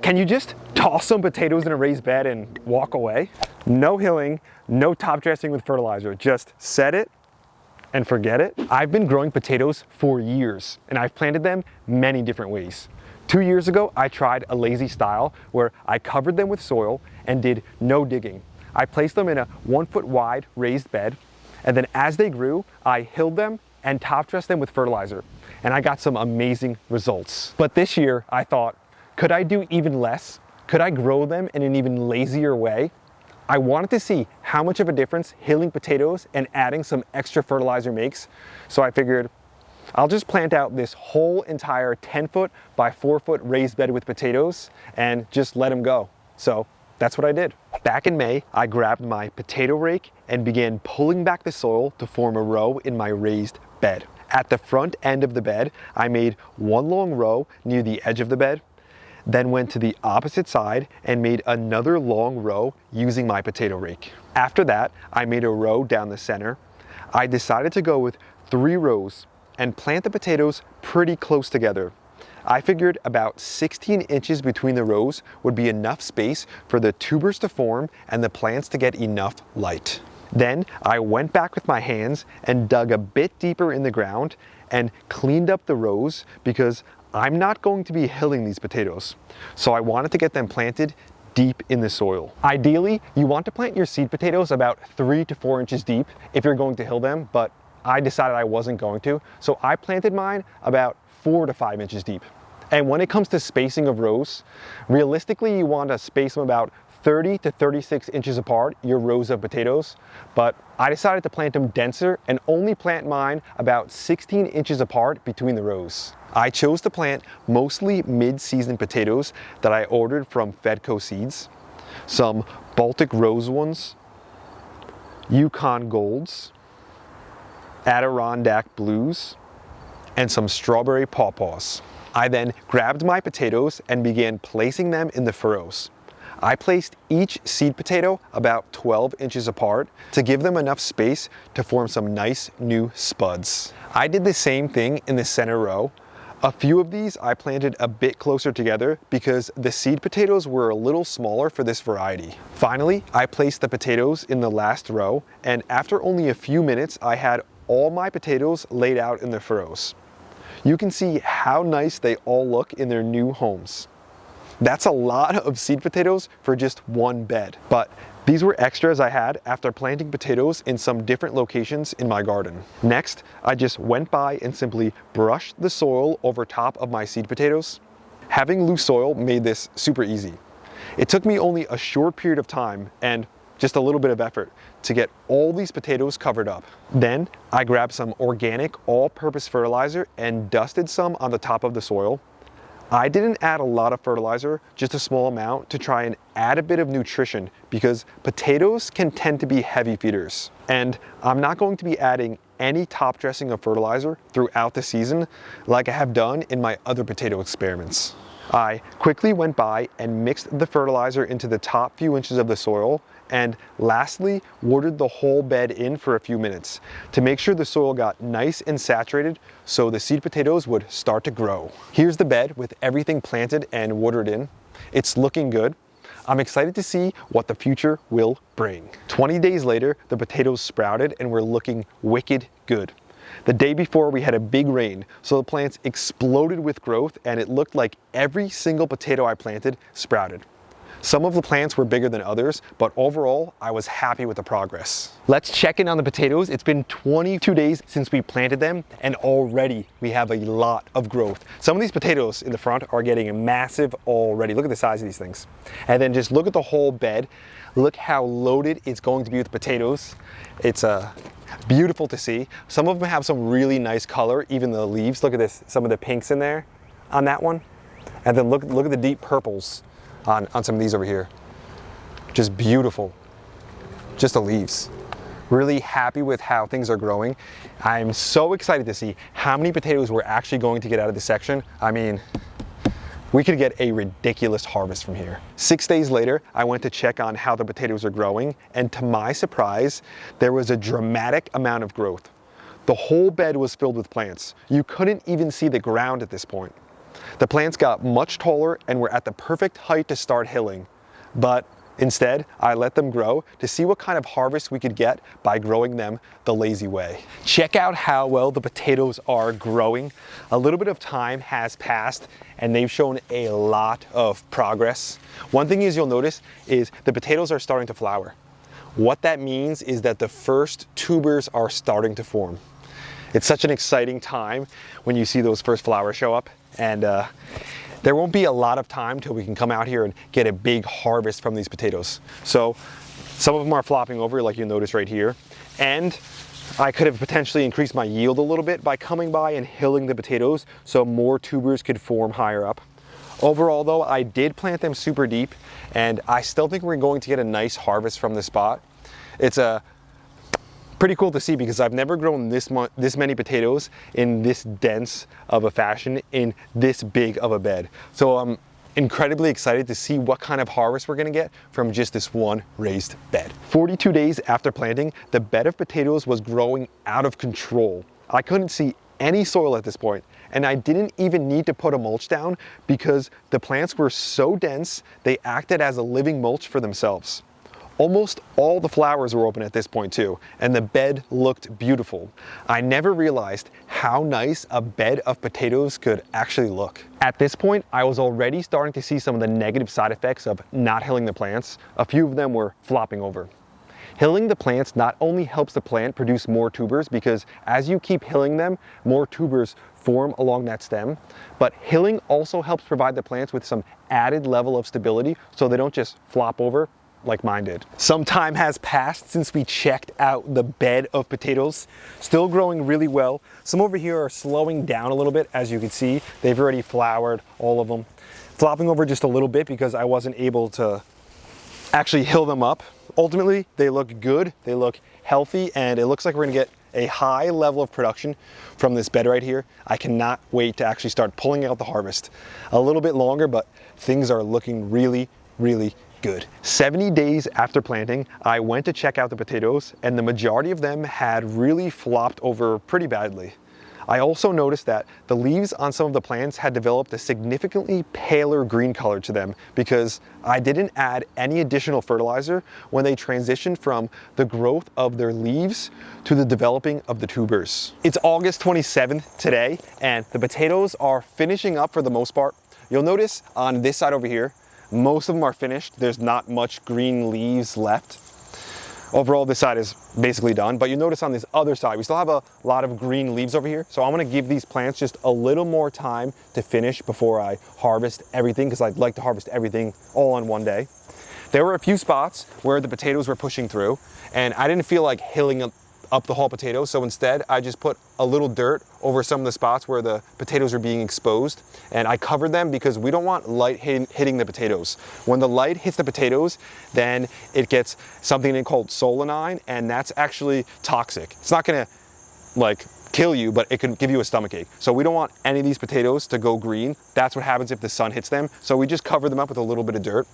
Can you just toss some potatoes in a raised bed and walk away? No hilling, no top dressing with fertilizer. Just set it and forget it. I've been growing potatoes for years and I've planted them many different ways. 2 years ago, I tried a lazy style where I covered them with soil and did no digging. I placed them in a 1 foot wide raised bed, and then as they grew, I hilled them and top dressed them with fertilizer. And I got some amazing results. But this year I thought, could I do even less? Could I grow them in an even lazier way? I wanted to see how much of a difference hilling potatoes and adding some extra fertilizer makes. So I figured, I'll just plant out this whole entire 10 foot by 4 foot raised bed with potatoes and just let them go. So that's what I did. Back in May, I grabbed my potato rake and began pulling back the soil to form a row in my raised bed. At the front end of the bed, I made one long row near the edge of the bed, then went to the opposite side and made another long row using my potato rake. After that, I made a row down the center. I decided to go with 3 rows and plant the potatoes pretty close together. I figured about 16 inches between the rows would be enough space for the tubers to form and the plants to get enough light. Then I went back with my hands and dug a bit deeper in the ground and cleaned up the rows because I'm not going to be hilling these potatoes. So I wanted to get them planted deep in the soil. Ideally, you want to plant your seed potatoes about 3 to 4 inches deep if you're going to hill them, but I decided I wasn't going to. So I planted mine about 4 to 5 inches deep. And when it comes to spacing of rows, realistically, you want to space them about 30 to 36 inches apart, your rows of potatoes. But I decided to plant them denser and only plant mine about 16 inches apart between the rows. I chose to plant mostly mid-season potatoes that I ordered from Fedco Seeds, some Baltic Rose ones, Yukon Golds, Adirondack Blues, and some Strawberry Pawpaws. I then grabbed my potatoes and began placing them in the furrows. I placed each seed potato about 12 inches apart to give them enough space to form some nice new spuds. I did the same thing in the center row. A few of these I planted a bit closer together because the seed potatoes were a little smaller for this variety. Finally, I placed the potatoes in the last row, and after only a few minutes, I had all my potatoes laid out in the furrows. You can see how nice they all look in their new homes. That's a lot of seed potatoes for just one bed, but these were extras I had after planting potatoes in some different locations in my garden. Next, I just went by and simply brushed the soil over top of my seed potatoes. Having loose soil made this super easy. It took me only a short period of time and just a little bit of effort to get all these potatoes covered up. Then I grabbed some organic all-purpose fertilizer and dusted some on the top of the soil. I didn't add a lot of fertilizer, just a small amount to try and add a bit of nutrition because potatoes can tend to be heavy feeders. And I'm not going to be adding any top dressing of fertilizer throughout the season like I have done in my other potato experiments. I quickly went by and mixed the fertilizer into the top few inches of the soil, and lastly watered the whole bed in for a few minutes to make sure the soil got nice and saturated so the seed potatoes would start to grow. Here's the bed with everything planted and watered in. It's looking good. I'm excited to see what the future will bring. 20 days later, the potatoes sprouted and were looking wicked good. The day before we had a big rain, so the plants exploded with growth and it looked like every single potato I planted sprouted. Some of the plants were bigger than others, but overall, I was happy with the progress. Let's check in on the potatoes. It's been 22 days since we planted them, and already we have a lot of growth. Some of these potatoes in the front are getting massive already. Look at the size of these things. And then just look at the whole bed. Look how loaded it's going to be with potatoes. It's beautiful to see. Some of them have some really nice color, even the leaves. Look at this, some of the pinks in there on that one. And then look at the deep purples on some of these over here. Just beautiful. Just the leaves. Really happy with how things are growing. I'm so excited to see how many potatoes we're actually going to get out of this section. I mean, we could get a ridiculous harvest from here. 6 days later, I went to check on how the potatoes are growing, and to my surprise, there was a dramatic amount of growth. The whole bed was filled with plants. You couldn't even see the ground at this point. The plants got much taller and were at the perfect height to start hilling, but instead, I let them grow to see what kind of harvest we could get by growing them the lazy way. Check out how well the potatoes are growing. A little bit of time has passed and they've shown a lot of progress. One thing you'll notice is the potatoes are starting to flower. What that means is that the first tubers are starting to form. It's such an exciting time when you see those first flowers show up, and there won't be a lot of time till we can come out here and get a big harvest from these potatoes. So some of them are flopping over, like you notice right here, and I could have potentially increased my yield a little bit by coming by and hilling the potatoes so more tubers could form higher up. Overall though, I did plant them super deep, and I still think we're going to get a nice harvest from this spot. It's pretty cool to see because I've never grown this many potatoes in this dense of a fashion in this big of a bed. So I'm incredibly excited to see what kind of harvest we're gonna get from just this one raised bed. 42 days after planting, the bed of potatoes was growing out of control. I couldn't see any soil at this point, and I didn't even need to put a mulch down because the plants were so dense, they acted as a living mulch for themselves. Almost all the flowers were open at this point too, and the bed looked beautiful. I never realized how nice a bed of potatoes could actually look. At this point, I was already starting to see some of the negative side effects of not hilling the plants. A few of them were flopping over. Hilling the plants not only helps the plant produce more tubers, because as you keep hilling them, more tubers form along that stem, but hilling also helps provide the plants with some added level of stability so they don't just flop over like mine did. Some time has passed since we checked out the bed of potatoes. Still growing really well. Some over here are slowing down a little bit. As you can see, they've already flowered, all of them. Flopping over just a little bit because I wasn't able to actually hill them up. Ultimately, they look good, they look healthy, and it looks like we're gonna get a high level of production from this bed right here. I cannot wait to actually start pulling out the harvest. A little bit longer, but things are looking really, really good. 70 days after planting, I went to check out the potatoes, and the majority of them had really flopped over pretty badly. I also noticed that the leaves on some of the plants had developed a significantly paler green color to them because I didn't add any additional fertilizer when they transitioned from the growth of their leaves to the developing of the tubers. It's August 27th today, and the potatoes are finishing up for the most part. You'll notice on this side over here, most of them are finished. There's not much green leaves left. Overall, this side is basically done, but you notice on this other side, we still have a lot of green leaves over here. So I'm gonna give these plants just a little more time to finish before I harvest everything, because I'd like to harvest everything all on one day. There were a few spots where the potatoes were pushing through, and I didn't feel like hilling up the whole potato, so instead I just put a little dirt over some of the spots where the potatoes are being exposed, and I covered them because we don't want light hitting the potatoes. When the light hits the potatoes, then it gets something called solanine, and that's actually toxic. It's not gonna like kill you, but it can give you a stomachache. So we don't want any of these potatoes to go green. That's what happens if the sun hits them. So we just cover them up with a little bit of dirt.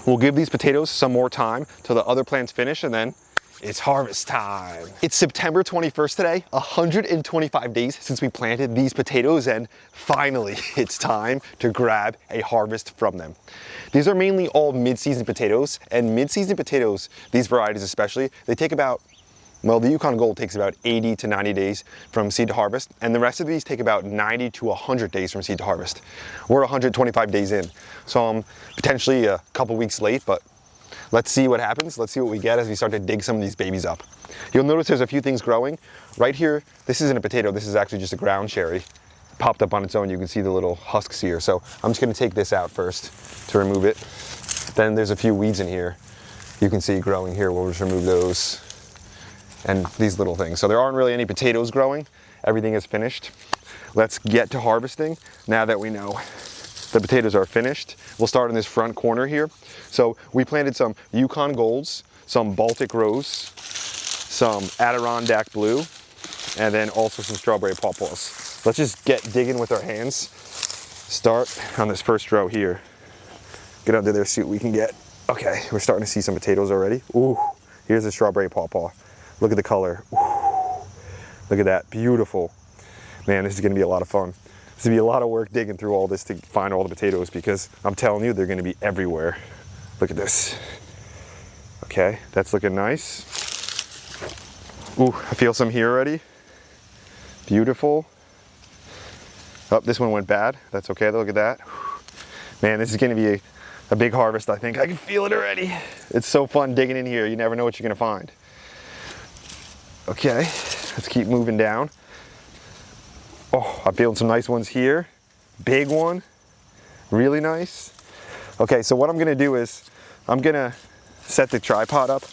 We'll give these potatoes some more time till the other plants finish, and then it's harvest time. It's September 21st today, 125 days since we planted these potatoes, and finally it's time to grab a harvest from them. These are mainly all mid-season potatoes, and mid-season potatoes, these varieties especially, they take about, well, the Yukon Gold takes about 80 to 90 days from seed to harvest, and the rest of these take about 90 to 100 days from seed to harvest. We're 125 days in, so I'm potentially a couple weeks late, but let's see what happens. Let's see what we get as we start to dig some of these babies up. You'll notice there's a few things growing. Right here, this isn't a potato, this is actually just a ground cherry. It popped up on its own, you can see the little husks here. So I'm just gonna take this out first to remove it. Then there's a few weeds in here. You can see growing here, we'll just remove those. And these little things. So there aren't really any potatoes growing. Everything is finished. Let's get to harvesting now that we know the potatoes are finished. We'll start in this front corner here. So we planted some Yukon Golds, some Baltic Rose, some Adirondack Blue, and then also some strawberry pawpaws. Let's just get digging with our hands. Start on this first row here. Get under there, see what we can get. Okay, we're starting to see some potatoes already. Ooh, here's a strawberry pawpaw. Look at the color. Ooh, look at that, beautiful. Man, this is gonna be a lot of fun. It's gonna be a lot of work digging through all this to find all the potatoes, because I'm telling you, they're gonna be everywhere. Look at this. Okay, that's looking nice. Ooh, I feel some here already. Beautiful. Oh, this one went bad. That's okay, look at that. Man, this is gonna be a big harvest, I think. I can feel it already. It's so fun digging in here. You never know what you're gonna find. Okay, let's keep moving down. Oh, I'm feeling some nice ones here. Big one, really nice. Okay, so what I'm gonna do is, I'm gonna set the tripod up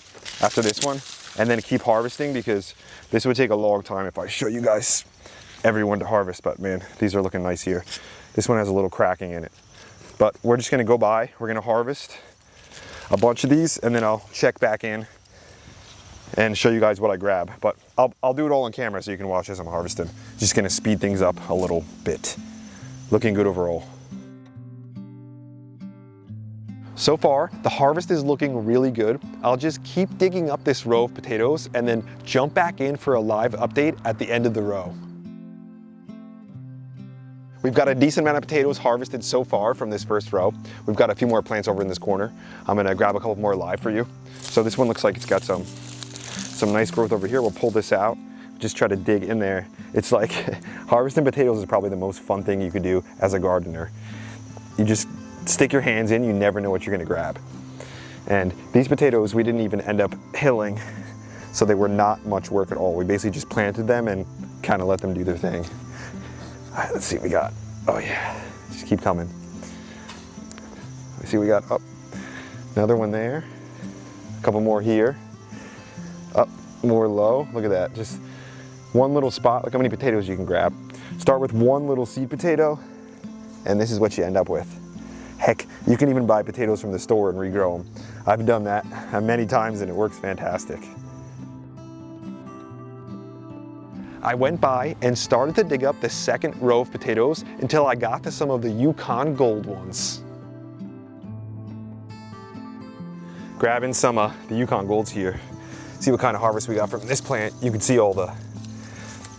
after this one and then keep harvesting, because this would take a long time if I show you guys everyone to harvest, but man, these are looking nice here. This one has a little cracking in it. But we're just gonna go by, we're gonna harvest a bunch of these, and then I'll check back in and show you guys what I grab. But I'll do it all on camera so you can watch as I'm harvesting. Just gonna speed things up a little bit. Looking good overall. So far, the harvest is looking really good. I'll just keep digging up this row of potatoes and then jump back in for a live update at the end of the row. We've got a decent amount of potatoes harvested so far from this first row. We've got a few more plants over in this corner. I'm gonna grab a couple more live for you. So this one looks like it's got some nice growth over here. We'll pull this out, just try to dig in there. It's like, harvesting potatoes is probably the most fun thing you could do as a gardener. You just stick your hands in, you never know what you're gonna grab. And these potatoes, we didn't even end up hilling, so they were not much work at all. We basically just planted them and kind of let them do their thing. All right, let's see what we got. Oh yeah, just keep coming. Let's see what we got. Up, another one there. A couple more here. Up, more low. Look at that, just one little spot. Look how many potatoes you can grab. Start with one little seed potato, and this is what you end up with. Heck, you can even buy potatoes from the store and regrow them. I've done that many times and it works fantastic. I went by and started to dig up the second row of potatoes until I got to some of the Yukon Gold ones. Grabbing some of the Yukon Golds here. See what kind of harvest we got from this plant. You can see all the,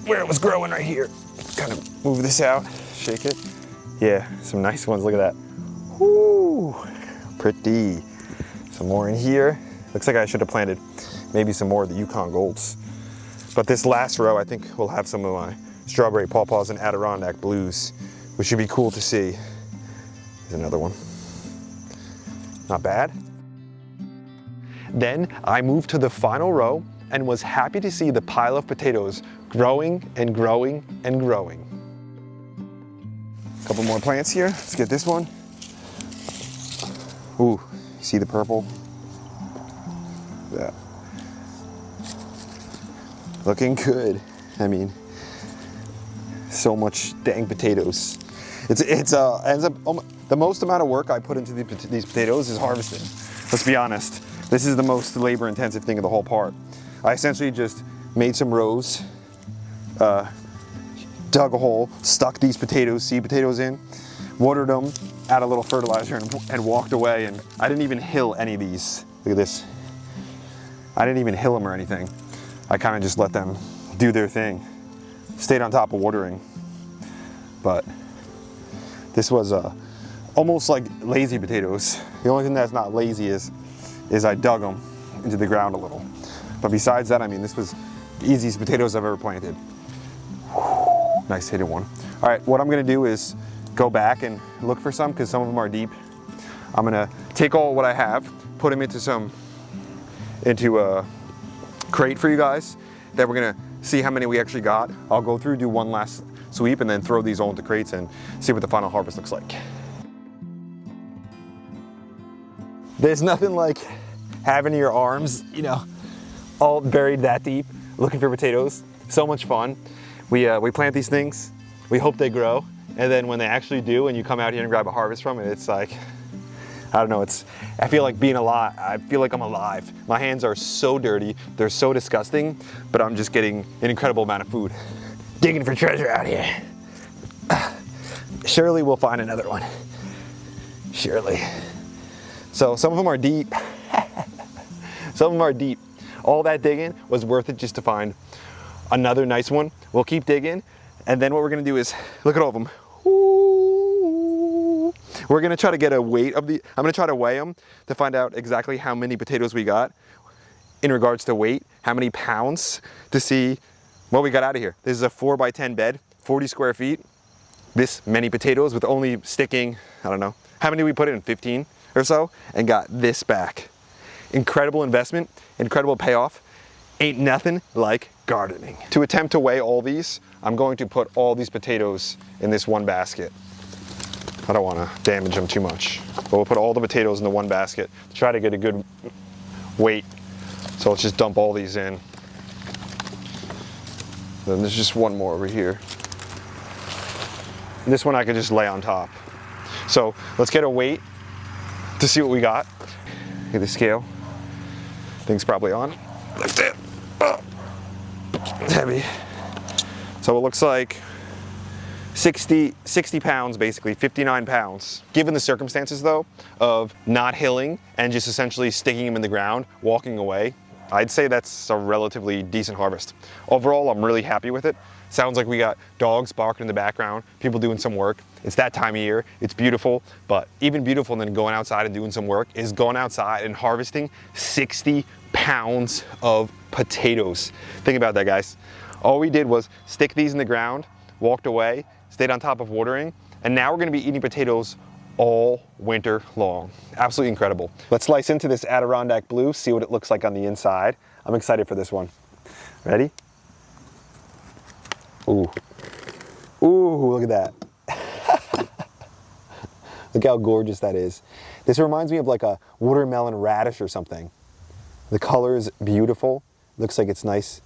where it was growing right here. Kind of move this out, shake it. Yeah, some nice ones, look at that. Whoo, pretty. Some more in here. Looks like I should have planted maybe some more of the Yukon Golds. But this last row, I think we'll have some of my strawberry pawpaws and Adirondack blues, which should be cool to see. Here's another one. Not bad. Then I moved to the final row and was happy to see the pile of potatoes growing and growing and growing. A couple more plants here. Let's get this one. Ooh, see the purple? Yeah. Looking good. I mean, so much dang potatoes. Ends up the most amount of work I put into these potatoes is harvesting. Let's be honest. This is the most labor-intensive thing of the whole part. I essentially just made some rows, dug a hole, stuck these potatoes, seed potatoes in, watered them, add a little fertilizer, and walked away. And I didn't even hill any of these. Look at this. I didn't even hill them or anything. I kind of just let them do their thing. Stayed on top of watering. But this was almost like lazy potatoes. The only thing that's not lazy is I dug them into the ground a little. But besides that, I mean, this was the easiest potatoes I've ever planted. Whew, nice hidden one. All right, what I'm gonna do is go back and look for some, because some of them are deep. I'm gonna take all what I have, put them into a crate for you guys. Then we're gonna see how many we actually got. I'll go through, do one last sweep, and then throw these all into crates and see what the final harvest looks like. There's nothing like having your arms, you know, all buried that deep, looking for potatoes. So much fun. We plant these things, we hope they grow, and then when they actually do, and you come out here and grab a harvest from it, it's like, I don't know, I feel like being alive. I feel like I'm alive. My hands are so dirty, they're so disgusting, but I'm just getting an incredible amount of food. Digging for treasure out here. Surely we'll find another one. Surely. So some of them are deep. Some of them are deep. All that digging was worth it just to find another nice one. We'll keep digging, and then what we're gonna do is, look at all of them. Ooh. We're gonna try to get a weight of I'm gonna try to weigh them to find out exactly how many potatoes we got in regards to weight, how many pounds, to see what we got out of here. This is a 4x10 bed, 40 square feet. This many potatoes with only sticking, I don't know, how many we put in, 15 or so, and got this back. Incredible investment, incredible payoff. Ain't nothing like gardening. To attempt to weigh all these, I'm going to put all these potatoes in this one basket. I don't want to damage them too much, but we'll put all the potatoes in the one basket to try to get a good weight. So let's just dump all these in. Then there's just one more over here. This one I could just lay on top. So let's get a weight to see what we got. Get the scale. Thing's probably on. Lift it. Oh. It's heavy. So it looks like 60 pounds, basically 59 pounds. Given the circumstances though, of not hilling and just essentially sticking them in the ground, walking away, I'd say that's a relatively decent harvest. Overall, I'm really happy with it. Sounds like we got dogs barking in the background, people doing some work. It's that time of year, it's beautiful, but even beautiful than going outside and doing some work is going outside and harvesting 60 pounds of potatoes. Think about that, guys. All we did was stick these in the ground, walked away, stayed on top of watering, and now we're gonna be eating potatoes all winter long. Absolutely incredible. Let's slice into this Adirondack blue, see what it looks like on the inside. I'm excited for this one. Ready? Ooh. Ooh, look at that. Look how gorgeous that is. This reminds me of like a watermelon radish or something. The color is beautiful. Looks like it's nice.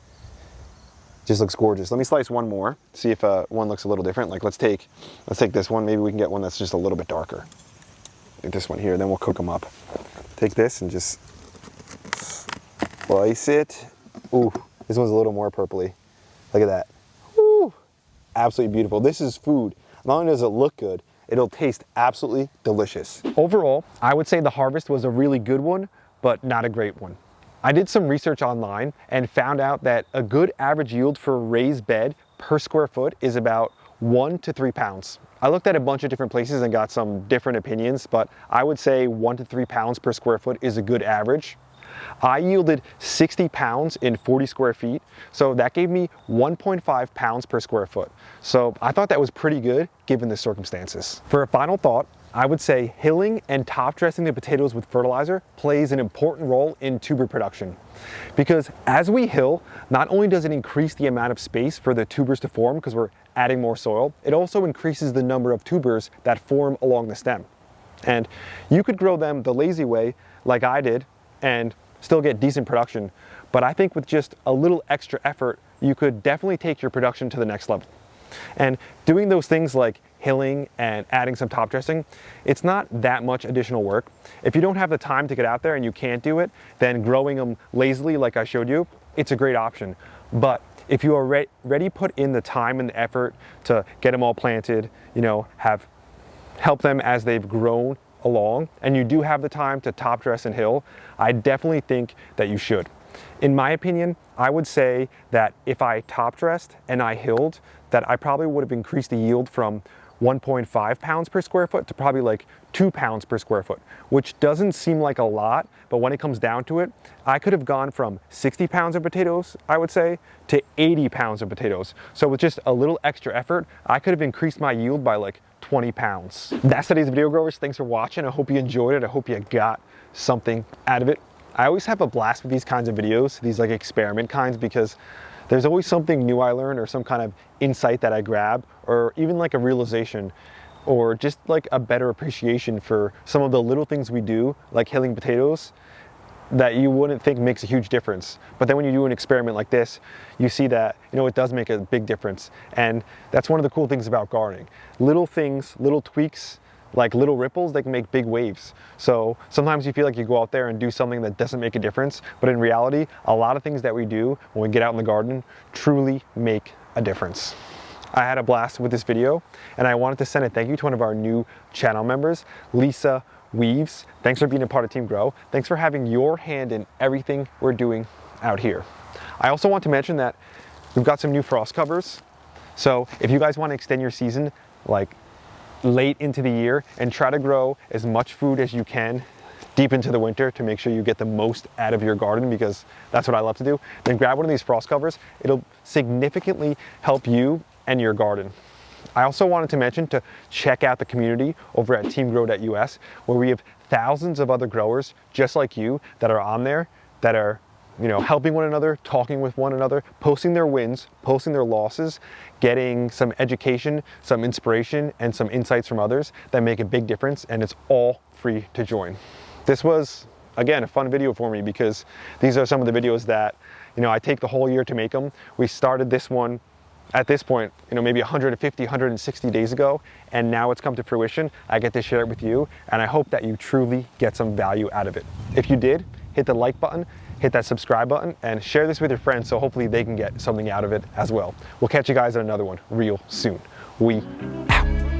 Just looks gorgeous. Let me slice one more, see if one looks a little different. Like let's take this one. Maybe we can get one that's just a little bit darker. Take this one here, then we'll cook them up. Take this and just slice it. Ooh, this one's a little more purpley. Look at that. Ooh, absolutely beautiful. This is food. Not only does it look good, it'll taste absolutely delicious. Overall, I would say the harvest was a really good one, but not a great one. I did some research online and found out that a good average yield for a raised bed per square foot is about 1 to 3 pounds. I looked at a bunch of different places and got some different opinions, but I would say 1 to 3 pounds per square foot is a good average. I yielded 60 pounds in 40 square feet, so that gave me 1.5 pounds per square foot. So I thought that was pretty good given the circumstances. For a final thought, I would say hilling and top dressing the potatoes with fertilizer plays an important role in tuber production. Because as we hill, not only does it increase the amount of space for the tubers to form because we're adding more soil, it also increases the number of tubers that form along the stem. And you could grow them the lazy way, like I did, and still get decent production. But I think with just a little extra effort, you could definitely take your production to the next level. And doing those things like hilling and adding some top dressing, it's not that much additional work. If you don't have the time to get out there and you can't do it, then growing them lazily like I showed you, it's a great option. But if you are already put in the time and the effort to get them all planted, you know, help them as they've grown along, and you do have the time to top dress and hill, I definitely think that you should. In my opinion, I would say that if I top dressed and I hilled, that I probably would have increased the yield from 1.5 pounds per square foot to probably like 2 pounds per square foot, which doesn't seem like a lot, but when it comes down to it, I could have gone from 60 pounds of potatoes, I would say, to 80 pounds of potatoes. So with just a little extra effort, I could have increased my yield by like 20 pounds. That's today's video, growers. Thanks for watching. I hope you enjoyed it. I hope you got something out of it. I always have a blast with these kinds of videos, these like experiment kinds, because there's always something new I learn or some kind of insight that I grab, or even like a realization, or just like a better appreciation for some of the little things we do, like hilling potatoes, that you wouldn't think makes a huge difference. But then when you do an experiment like this, you see that, you know, it does make a big difference. And that's one of the cool things about gardening. Little things, little tweaks, like little ripples, they can make big waves. So sometimes you feel like you go out there and do something that doesn't make a difference, but in reality, a lot of things that we do when we get out in the garden truly make a difference. I had a blast with this video, and I wanted to send a thank you to one of our new channel members, Lisa Weaves. Thanks for being a part of Team Grow. Thanks for having your hand in everything we're doing out here. I also want to mention that we've got some new frost covers. So if you guys want to extend your season, like late into the year and try to grow as much food as you can deep into the winter to make sure you get the most out of your garden, because that's what I love to do. Then grab one of these frost covers. It'll significantly help you and your garden. I also wanted to mention to check out the community over at teamgrow.us, where we have thousands of other growers just like you that are on there, that are helping one another, talking with one another, posting their wins, posting their losses, getting some education, some inspiration, and some insights from others that make a big difference, and it's all free to join. This was, again, a fun video for me because these are some of the videos that, I take the whole year to make them. We started this one at this point, maybe 150, 160 days ago, and now it's come to fruition. I get to share it with you, and I hope that you truly get some value out of it. If you did, hit the like button, hit that subscribe button, and share this with your friends so hopefully they can get something out of it as well. We'll catch you guys on another one real soon. We out.